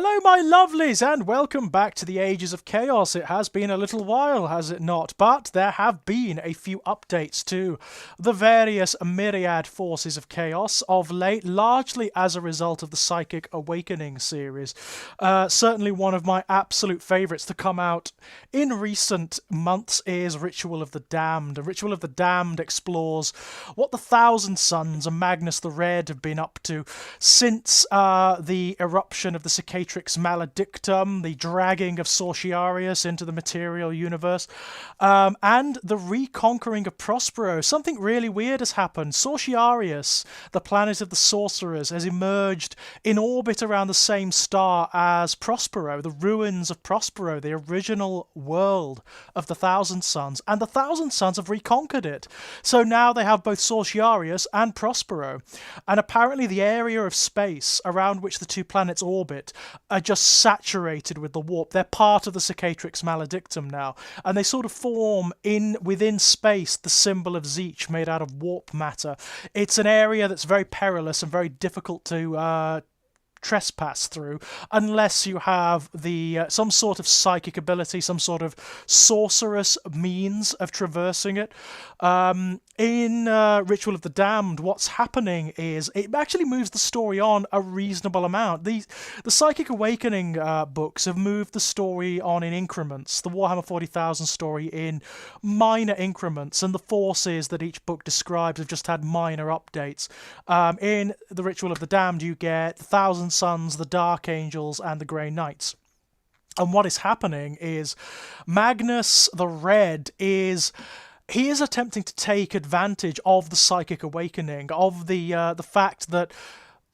Hello, my lovelies, and welcome back to the Ages of Chaos. It has been a little while, has it not? But there have been a few updates to the various myriad forces of chaos of late, largely as a result of the Psychic Awakening series. Certainly one of my absolute favourites to come out in recent months is Ritual of the Damned. Ritual of the Damned explores what the Thousand Sons and Magnus the Red have been up to since the eruption of the Cicatrix Maledictum, the dragging of Sorciarius into the material universe, and the reconquering of Prospero. Something really weird has happened. Sorciarius, the planet of the sorcerers, has emerged in orbit around the same star as Prospero, the ruins of Prospero, the original world of the Thousand Sons, and the Thousand Sons have reconquered it. So now they have both Sorciarius and Prospero, and apparently the area of space around which the two planets orbit are just saturated with the warp. They're part of the Cicatrix Maledictum now, and they sort of form within space the symbol of Zeech made out of warp matter. It's an area that's very perilous and very difficult to trespass through unless you have some sort of psychic ability, some sort of sorcerous means of traversing it. In Ritual of the Damned, what's happening is it actually moves the story on a reasonable amount. The Psychic Awakening books have moved the story on in increments, the Warhammer 40,000 story in minor increments, and the forces that each book describes have just had minor updates. In the Ritual of the Damned, you get the Thousand Sons, the Dark Angels, and the Grey Knights. And what is happening is Magnus the Red is attempting to take advantage of the Psychic Awakening, of the fact that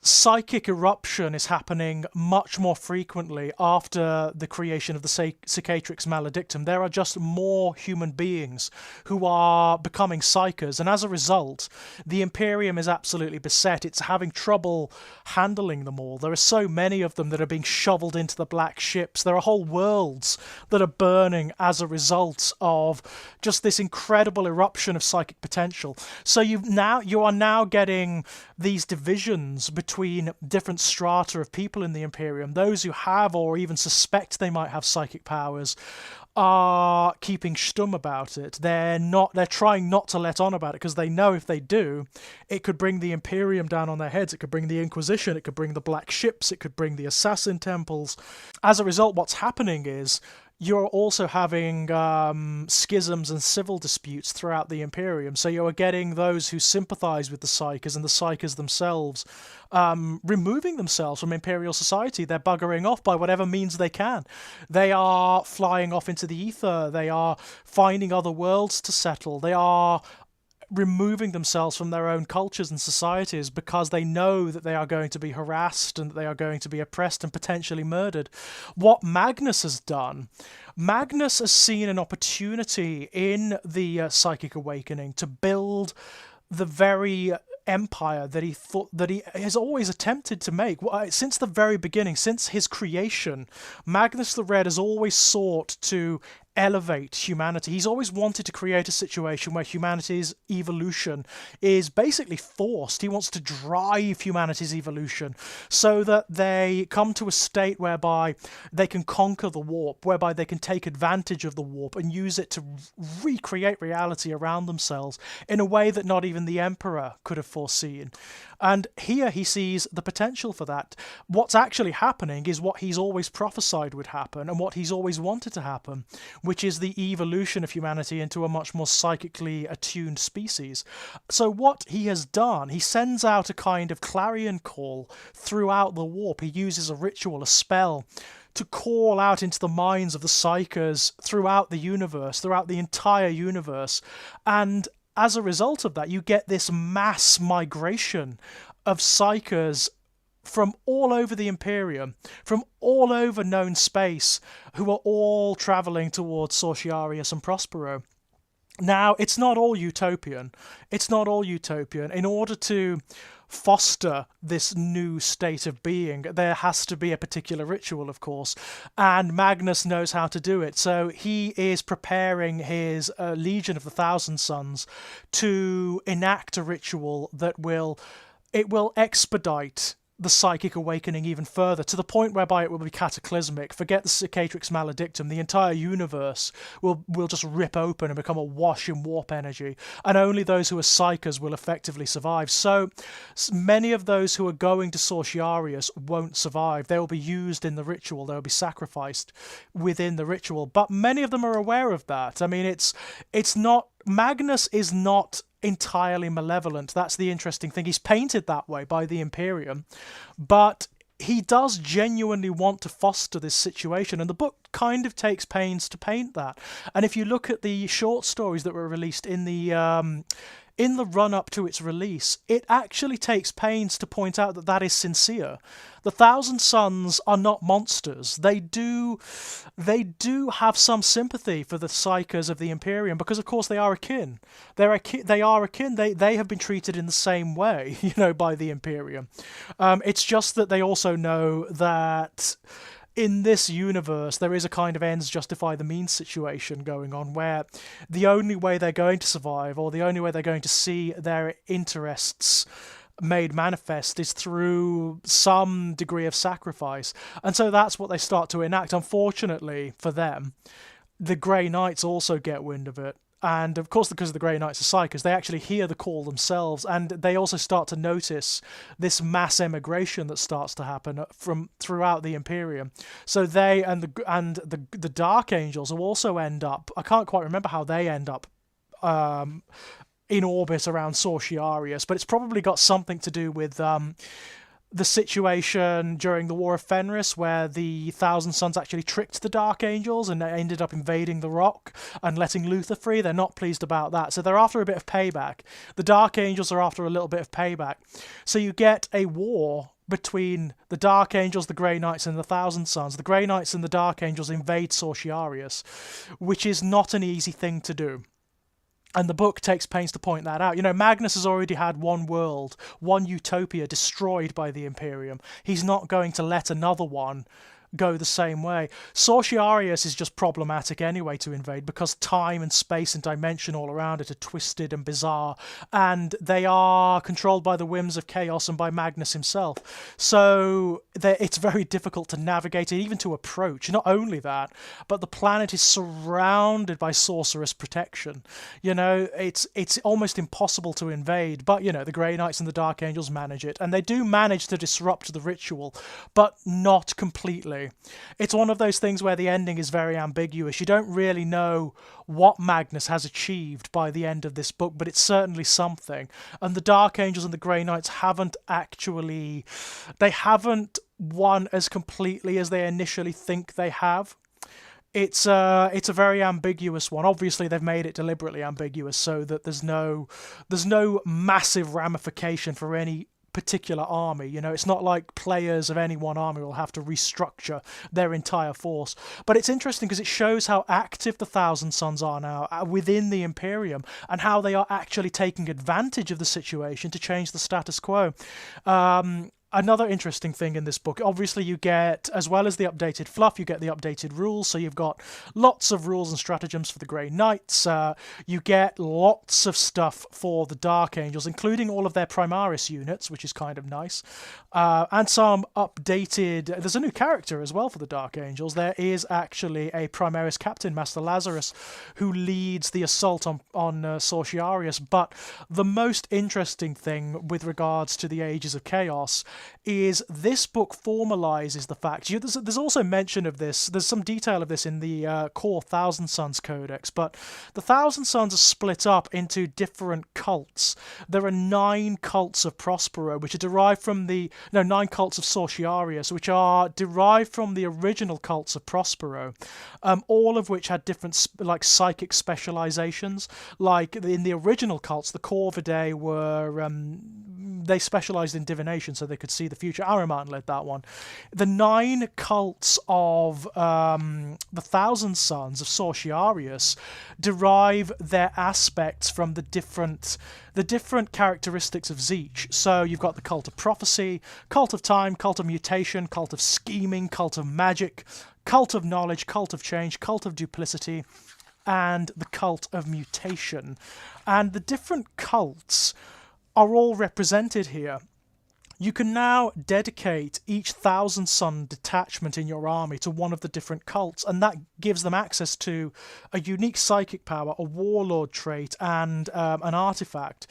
psychic eruption is happening much more frequently after the creation of the Cicatrix Maledictum. There are just more human beings who are becoming psychers, and as a result, the Imperium is absolutely beset. It's having trouble handling them all. There are so many of them that are being shoveled into the black ships. There are whole worlds that are burning as a result of just this incredible eruption of psychic potential. So you are now getting these divisions between different strata of people in the Imperium. Those who have or even suspect they might have psychic powers are keeping stum about it. They're trying not to let on about it because they know if they do, it could bring the Imperium down on their heads. It could bring the Inquisition. It could bring the Black Ships. It could bring the Assassin Temples. As a result, what's happening is you're also having schisms and civil disputes throughout the Imperium. So you're getting those who sympathize with the Psykers and the Psykers themselves removing themselves from Imperial society. They're buggering off by whatever means they can. They are flying off into the ether. They are finding other worlds to settle. They are removing themselves from their own cultures and societies because they know that they are going to be harassed and that they are going to be oppressed and potentially murdered. What Magnus has done, Magnus has seen an opportunity in the Psychic Awakening to build the very empire that he has always attempted to make. Since the very beginning, since his creation, Magnus the Red has always sought to elevate humanity. He's always wanted to create a situation where humanity's evolution is basically forced. He wants to drive humanity's evolution so that they come to a state whereby they can conquer the warp, whereby they can take advantage of the warp and use it to recreate reality around themselves in a way that not even the Emperor could have foreseen. And here he sees the potential for that. What's actually happening is what he's always prophesied would happen and what he's always wanted to happen, which is the evolution of humanity into a much more psychically attuned species. So what he has done, he sends out a kind of clarion call throughout the warp. He uses a ritual, a spell, to call out into the minds of the psychers throughout the universe, throughout the entire universe. And as a result of that, you get this mass migration of psychers from all over the Imperium, from all over known space, who are all travelling towards Sorciarius and Prospero. Now, it's not all utopian. It's not all utopian. In order to foster this new state of being, there has to be a particular ritual, of course, and Magnus knows how to do it. So he is preparing his Legion of the Thousand Sons to enact a ritual that will expedite the psychic awakening even further, to the point whereby it will be cataclysmic. Forget the Cicatrix Maledictum, the entire universe will just rip open and become awash in warp energy, and only those who are psychers will effectively survive. So many of those who are going to Sortiarius won't survive. They will be used in the ritual, they will be sacrificed within the ritual, but many of them are aware of that. I mean, it's not... Magnus is not entirely malevolent. That's the interesting thing. He's painted that way by the Imperium, but he does genuinely want to foster this situation, and the book kind of takes pains to paint that. And if you look at the short stories that were released in the run-up to its release, it actually takes pains to point out that that is sincere. The Thousand Sons are not monsters. They do have some sympathy for the psychers of the Imperium, because of course they are akin. They are akin. They have been treated in the same way, by the Imperium. It's just that they also know that in this universe, there is a kind of ends justify the means situation going on, where the only way they're going to survive, or the only way they're going to see their interests made manifest, is through some degree of sacrifice. And so that's what they start to enact. Unfortunately for them, the Grey Knights also get wind of it. And of course, because the Grey Knights are psychers, they actually hear the call themselves, and they also start to notice this mass emigration that starts to happen from throughout the Imperium. So they and the Dark Angels will also end up... I can't quite remember how they end up in orbit around Sortiarius, but it's probably got something to do with the situation during the War of Fenris, where the Thousand Sons actually tricked the Dark Angels and ended up invading the Rock and letting Luther free. They're not pleased about that, so they're after a bit of payback. The Dark Angels are after a little bit of payback. So you get a war between the Dark Angels, the Grey Knights, and the Thousand Sons. The Grey Knights and the Dark Angels invade Sortiarius, which is not an easy thing to do. And the book takes pains to point that out. Magnus has already had one world, one utopia destroyed by the Imperium. He's not going to let another one go the same way. Sortiarius is just problematic anyway to invade, because time and space and dimension all around it are twisted and bizarre, and they are controlled by the whims of chaos and by Magnus himself. So it's very difficult to navigate it, even to approach. Not only that, but the planet is surrounded by sorceress protection. It's almost impossible to invade, but the Grey Knights and the Dark Angels manage it, and they do manage to disrupt the ritual, but not completely. It's one of those things where the ending is very ambiguous. You don't really know what Magnus has achieved by the end of this book, but it's certainly something. And the Dark Angels and the Grey Knights haven't won as completely as they initially think they have. It's a very ambiguous one. Obviously, they've made it deliberately ambiguous so that there's no massive ramification for any particular army. It's not like players of any one army will have to restructure their entire force. But it's interesting because it shows how active the Thousand Sons are now within the Imperium, and how they are actually taking advantage of the situation to change the status quo. Another interesting thing in this book, obviously you get, as well as the updated fluff, you get the updated rules, so you've got lots of rules and stratagems for the Grey Knights, you get lots of stuff for the Dark Angels, including all of their Primaris units, which is kind of nice, and some updated... There's a new character as well for the Dark Angels. There is actually a Primaris captain, Master Lazarus, who leads the assault on Sortiarius, but the most interesting thing with regards to the Ages of Chaos is this book formalizes the fact. There's also mention of this, there's some detail of this in the core Thousand Sons Codex, but the Thousand Sons are split up into different cults. There are 9 cults of Prospero, which are derived from 9 cults of Sortiarius, which are derived from the original cults of Prospero, all of which had different psychic specializations. Like in the original cults, the Corvidae were... they specialized in divination, so they could see the future. Ahriman led that one. The 9 cults of the Thousand Sons of Sortiarius derive their aspects from the different characteristics of Tzeentch. So you've got the Cult of Prophecy, Cult of Time, Cult of Mutation, Cult of Scheming, Cult of Magic, Cult of Knowledge, Cult of Change, Cult of Duplicity, and the Cult of Mutation. And the different cults are all represented here. you can now dedicate each Thousand Sun detachment in your army to one of the different cults, and that gives them access to a unique psychic power, a warlord trait, and an artifact.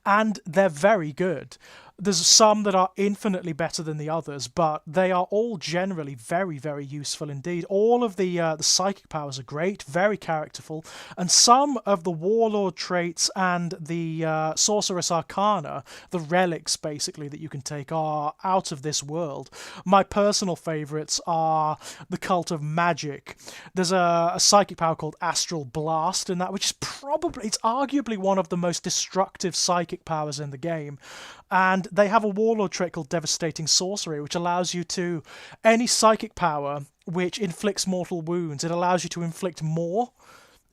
And they're very good. There's some that are infinitely better than the others, but they are all generally very, very useful indeed. All of the psychic powers are great, very characterful, and some of the warlord traits and the sorceress arcana, the relics basically that you can take, are out of this world. My personal favourites are the Cult of Magic. There's a psychic power called Astral Blast in that, which is it's arguably one of the most destructive psychic powers in the game. And they have a warlord trait called Devastating Sorcery, which allows you to, any psychic power which inflicts mortal wounds, it allows you to inflict more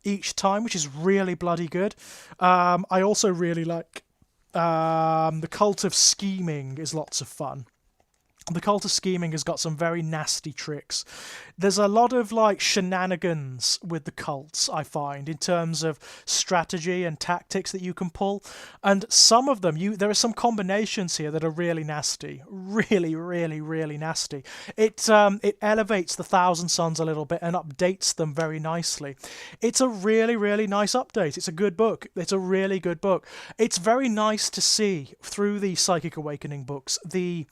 each time, which is really bloody good. I also really like the Cult of Scheming is lots of fun. The Cult of Scheming has got some very nasty tricks. There's a lot of like shenanigans with the cults, I find, in terms of strategy and tactics that you can pull. And some of them, there are some combinations here that are really nasty. Really, really, really nasty. It elevates the Thousand Suns a little bit and updates them very nicely. It's a really, really nice update. It's a good book. It's a really good book. It's very nice to see through the Psychic Awakening books the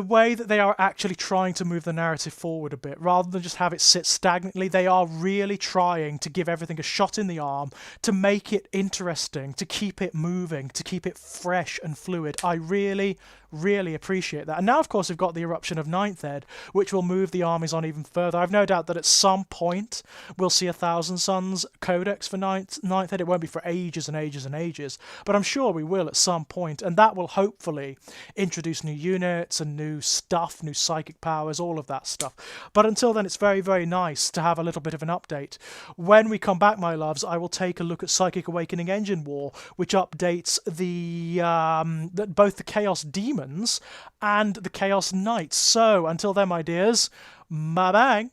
way that they are actually trying to move the narrative forward a bit, rather than just have it sit stagnantly. They are really trying to give everything a shot in the arm, to make it interesting, to keep it moving, to keep it fresh and fluid. I really, really appreciate that. And now, of course, we've got the eruption of Ninth Ed, which will move the armies on even further. I've no doubt that at some point we'll see a Thousand Suns codex for Ninth Ed. It won't be for ages and ages and ages, but I'm sure we will at some point, and that will hopefully introduce new units and new stuff, new psychic powers, all of that stuff. But until then, it's very, very nice to have a little bit of an update. When we come back, my loves, I will take a look at Psychic Awakening Engine War, which updates both the Chaos Demons and the Chaos Knights. So, until then, my dears, bye-bye.